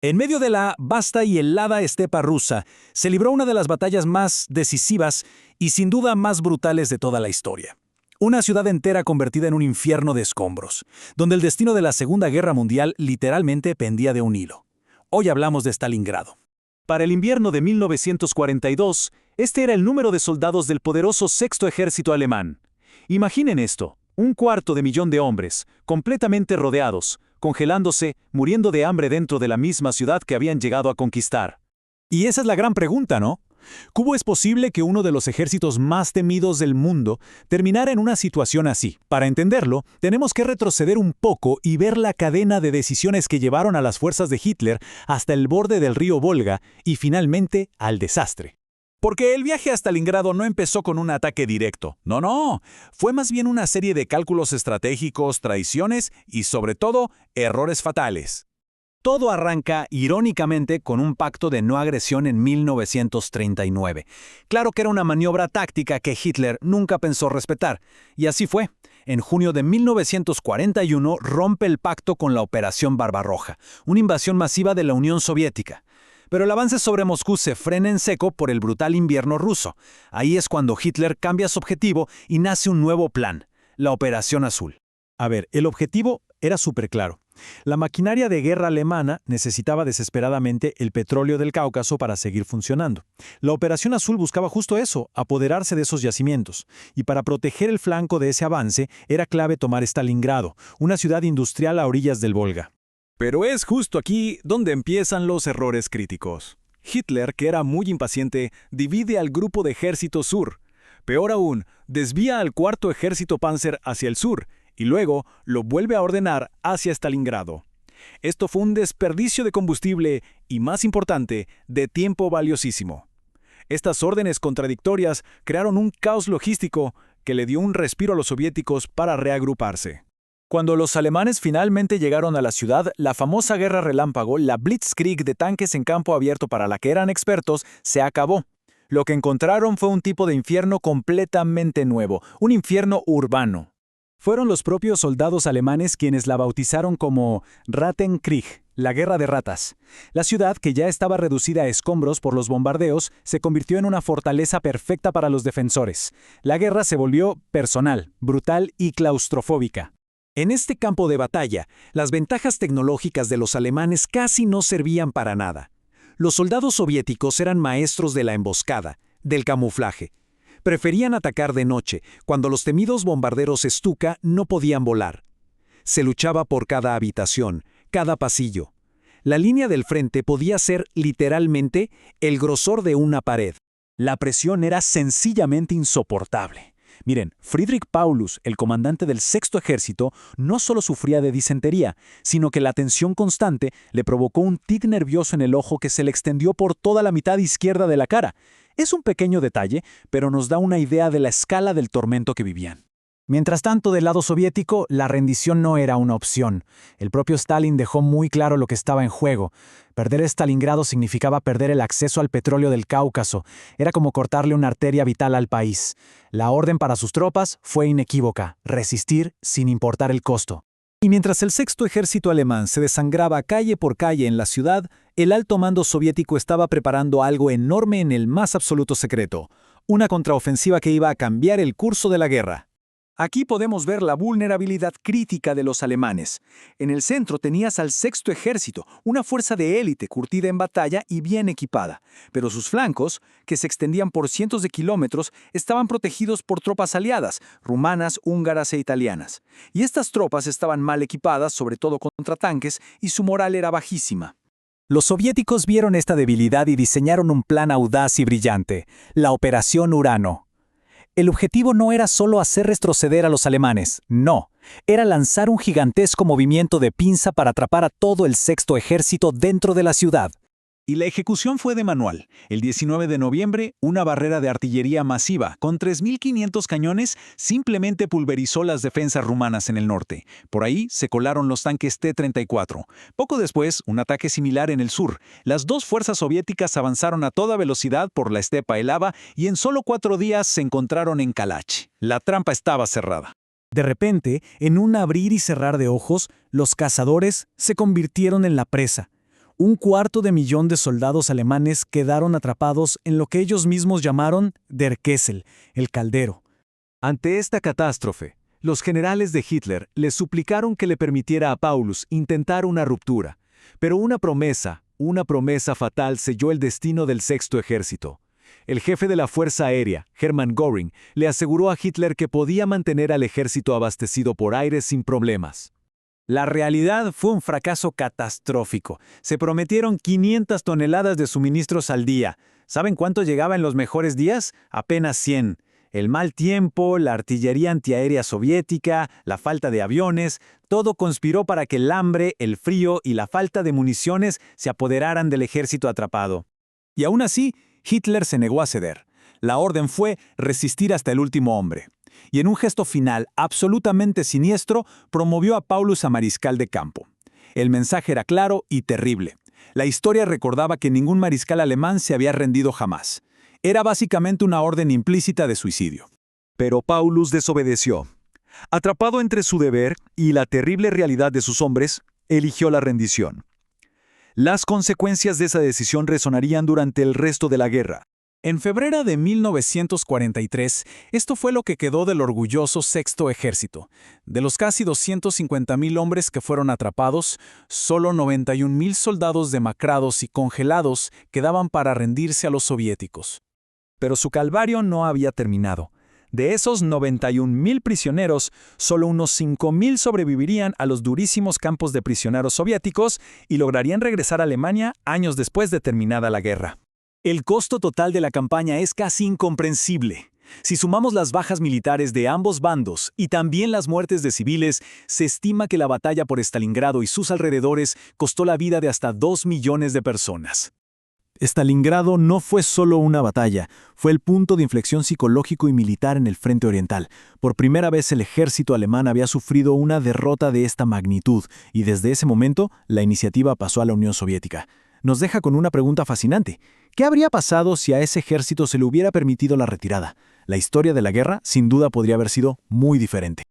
En medio de la vasta y helada estepa rusa, se libró una de las batallas más decisivas y sin duda más brutales de toda la historia. Una ciudad entera convertida en un infierno de escombros, donde el destino de la Segunda Guerra Mundial literalmente pendía de un hilo. Hoy hablamos de Stalingrado. Para el invierno de 1942, este era el número de soldados del poderoso Sexto Ejército alemán. Imaginen esto, 250.000 de hombres, completamente rodeados, congelándose, muriendo de hambre dentro de la misma ciudad que habían llegado a conquistar. Y esa es la gran pregunta, ¿no? ¿Cómo es posible que uno de los ejércitos más temidos del mundo terminara en una situación así? Para entenderlo, tenemos que retroceder un poco y ver la cadena de decisiones que llevaron a las fuerzas de Hitler hasta el borde del río Volga y finalmente al desastre. Porque el viaje a Stalingrado no empezó con un ataque directo. No. Fue más bien una serie de cálculos estratégicos, traiciones y, sobre todo, errores fatales. Todo arranca, irónicamente, con un pacto de no agresión en 1939. Claro que era una maniobra táctica que Hitler nunca pensó respetar. Y así fue. En junio de 1941 rompe el pacto con la Operación Barbarroja, una invasión masiva de la Unión Soviética. Pero el avance sobre Moscú se frena en seco por el brutal invierno ruso. Ahí es cuando Hitler cambia su objetivo y nace un nuevo plan, la Operación Azul. A ver, el objetivo era súper claro. La maquinaria de guerra alemana necesitaba desesperadamente el petróleo del Cáucaso para seguir funcionando. La Operación Azul buscaba justo eso, apoderarse de esos yacimientos. Y para proteger el flanco de ese avance, era clave tomar Stalingrado, una ciudad industrial a orillas del Volga. Pero es justo aquí donde empiezan los errores críticos. Hitler, que era muy impaciente, divide al grupo de ejército sur. Peor aún, desvía al cuarto ejército Panzer hacia el sur y luego lo vuelve a ordenar hacia Stalingrado. Esto fue un desperdicio de combustible y, más importante, de tiempo valiosísimo. Estas órdenes contradictorias crearon un caos logístico que le dio un respiro a los soviéticos para reagruparse. Cuando los alemanes finalmente llegaron a la ciudad, la famosa guerra relámpago, la Blitzkrieg de tanques en campo abierto para la que eran expertos, se acabó. Lo que encontraron fue un tipo de infierno completamente nuevo, un infierno urbano. Fueron los propios soldados alemanes quienes la bautizaron como Rattenkrieg, la guerra de ratas. La ciudad, que ya estaba reducida a escombros por los bombardeos, se convirtió en una fortaleza perfecta para los defensores. La guerra se volvió personal, brutal y claustrofóbica. En este campo de batalla, las ventajas tecnológicas de los alemanes casi no servían para nada. Los soldados soviéticos eran maestros de la emboscada, del camuflaje. Preferían atacar de noche, cuando los temidos bombarderos Stuka no podían volar. Se luchaba por cada habitación, cada pasillo. La línea del frente podía ser, literalmente, el grosor de una pared. La presión era sencillamente insoportable. Miren, Friedrich Paulus, el comandante del Sexto Ejército, no solo sufría de disentería, sino que la tensión constante le provocó un tic nervioso en el ojo que se le extendió por toda la mitad izquierda de la cara. Es un pequeño detalle, pero nos da una idea de la escala del tormento que vivían. Mientras tanto, del lado soviético, la rendición no era una opción. El propio Stalin dejó muy claro lo que estaba en juego. Perder Stalingrado significaba perder el acceso al petróleo del Cáucaso. Era como cortarle una arteria vital al país. La orden para sus tropas fue inequívoca: resistir sin importar el costo. Y mientras el Sexto Ejército alemán se desangraba calle por calle en la ciudad, el alto mando soviético estaba preparando algo enorme en el más absoluto secreto: una contraofensiva que iba a cambiar el curso de la guerra. Aquí podemos ver la vulnerabilidad crítica de los alemanes. En el centro tenías al Sexto Ejército, una fuerza de élite curtida en batalla y bien equipada. Pero sus flancos, que se extendían por cientos de kilómetros, estaban protegidos por tropas aliadas, rumanas, húngaras e italianas. Y estas tropas estaban mal equipadas, sobre todo contra tanques, y su moral era bajísima. Los soviéticos vieron esta debilidad y diseñaron un plan audaz y brillante: la Operación Urano. El objetivo no era solo hacer retroceder a los alemanes, no. Era lanzar un gigantesco movimiento de pinza para atrapar a todo el Sexto Ejército dentro de la ciudad. Y la ejecución fue de manual. El 19 de noviembre, una barrera de artillería masiva con 3.500 cañones simplemente pulverizó las defensas rumanas en el norte. Por ahí se colaron los tanques T-34. Poco después, un ataque similar en el sur. Las dos fuerzas soviéticas avanzaron a toda velocidad por la estepa helada y en solo 4 días se encontraron en Kalach. La trampa estaba cerrada. De repente, en un abrir y cerrar de ojos, los cazadores se convirtieron en la presa. 250.000 de soldados alemanes quedaron atrapados en lo que ellos mismos llamaron Der Kessel, el caldero. Ante esta catástrofe, los generales de Hitler le suplicaron que le permitiera a Paulus intentar una ruptura, pero una promesa fatal selló el destino del Sexto Ejército. El jefe de la Fuerza Aérea, Hermann Göring, le aseguró a Hitler que podía mantener al ejército abastecido por aire sin problemas. La realidad fue un fracaso catastrófico. Se prometieron 500 toneladas de suministros al día. ¿Saben cuánto llegaba en los mejores días? Apenas 100. El mal tiempo, la artillería antiaérea soviética, la falta de aviones, todo conspiró para que el hambre, el frío y la falta de municiones se apoderaran del ejército atrapado. Y aún así, Hitler se negó a ceder. La orden fue resistir hasta el último hombre. Y en un gesto final absolutamente siniestro, promovió a Paulus a mariscal de campo. El mensaje era claro y terrible. La historia recordaba que ningún mariscal alemán se había rendido jamás. Era básicamente una orden implícita de suicidio. Pero Paulus desobedeció. Atrapado entre su deber y la terrible realidad de sus hombres, eligió la rendición. Las consecuencias de esa decisión resonarían durante el resto de la guerra. En febrero de 1943, esto fue lo que quedó del orgulloso Sexto Ejército. De los casi 250.000 hombres que fueron atrapados, solo 91.000 soldados demacrados y congelados quedaban para rendirse a los soviéticos. Pero su calvario no había terminado. De esos 91.000 prisioneros, solo unos 5.000 sobrevivirían a los durísimos campos de prisioneros soviéticos y lograrían regresar a Alemania años después de terminada la guerra. El costo total de la campaña es casi incomprensible. Si sumamos las bajas militares de ambos bandos y también las muertes de civiles, se estima que la batalla por Stalingrado y sus alrededores costó la vida de hasta 2 millones de personas. Stalingrado no fue solo una batalla, fue el punto de inflexión psicológico y militar en el frente oriental. Por primera vez el ejército alemán había sufrido una derrota de esta magnitud, y desde ese momento la iniciativa pasó a la Unión Soviética. Nos deja con una pregunta fascinante. ¿Qué habría pasado si a ese ejército se le hubiera permitido la retirada? La historia de la guerra, sin duda, podría haber sido muy diferente.